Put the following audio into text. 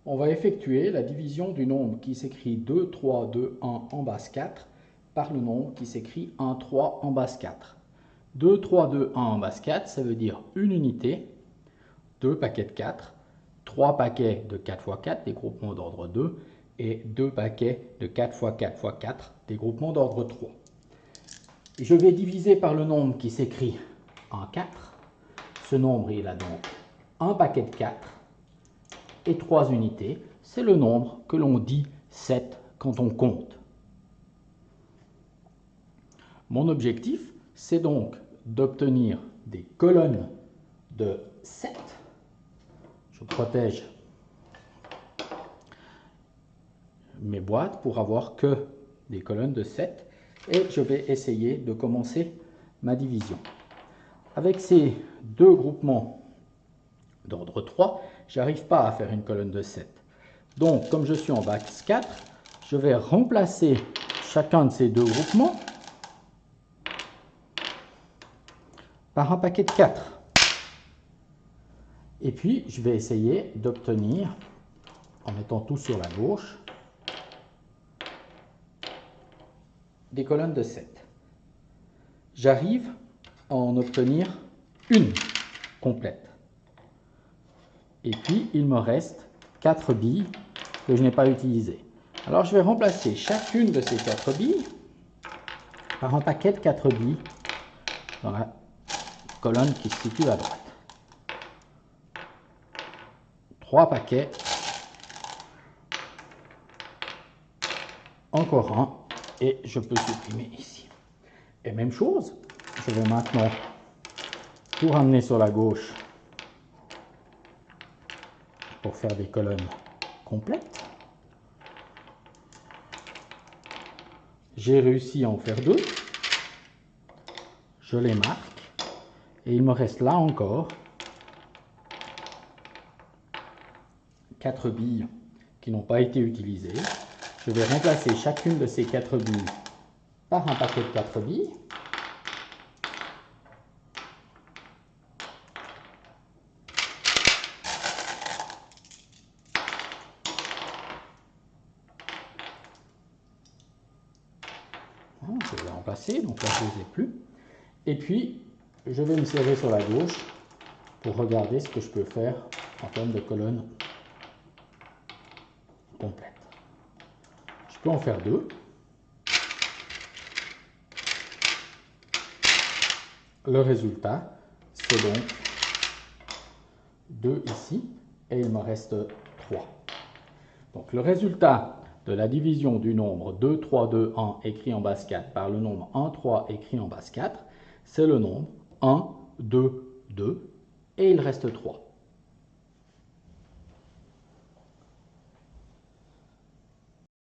on va effectuer la division du nombre qui s'écrit 2, 3, 2, 1 en base 4 par le nombre qui s'écrit 1, 3 en base 4. 2, 3, 2, 1 en base 4, ça veut dire une unité, 2 paquets de 4, 3 paquets de 4 x 4, des groupements d'ordre 2, et 2 paquets de 4 x 4 x 4, des groupements d'ordre 3. Je vais diviser par le nombre qui s'écrit en 4. Ce nombre, il a donc un paquet de 4 et 3 unités. C'est le nombre que l'on dit 7 quand on compte. Mon objectif, c'est donc d'obtenir des colonnes de 7. Je protège mes boîtes pour avoir que des colonnes de 7 et je vais essayer de commencer ma division. Avec ces deux groupements d'ordre 3, je n'arrive pas à faire une colonne de 7. Donc, comme je suis en base 4, je vais remplacer chacun de ces deux groupements par un paquet de 4. Et puis, je vais essayer d'obtenir, en mettant tout sur la gauche, des colonnes de 7. J'arrive à en obtenir une complète. Et puis, il me reste 4 billes que je n'ai pas utilisées. Alors, je vais remplacer chacune de ces 4 billes par un paquet de 4 billes dans la colonne qui se situe à droite. 3 paquets. Encore un. Et je peux supprimer ici. Et même chose, je vais maintenant tout ramener sur la gauche pour faire des colonnes complètes. J'ai réussi à en faire 2. Je les marque. Et il me reste là encore 4 billes qui n'ont pas été utilisées. Je vais remplacer chacune de ces 4 billes par un paquet de 4 billes. Je vais les remplacer, donc là je ne les ai plus. Et puis, je vais me serrer sur la gauche pour regarder ce que je peux faire en termes de colonnes complètes. Je peux en faire 2. Le résultat, c'est donc 2 ici, et il me reste 3. Donc le résultat de la division du nombre 2, 3, 2, 1 écrit en base 4 par le nombre 1, 3 écrit en base 4, c'est le nombre 1, 2, 2, et il reste 3.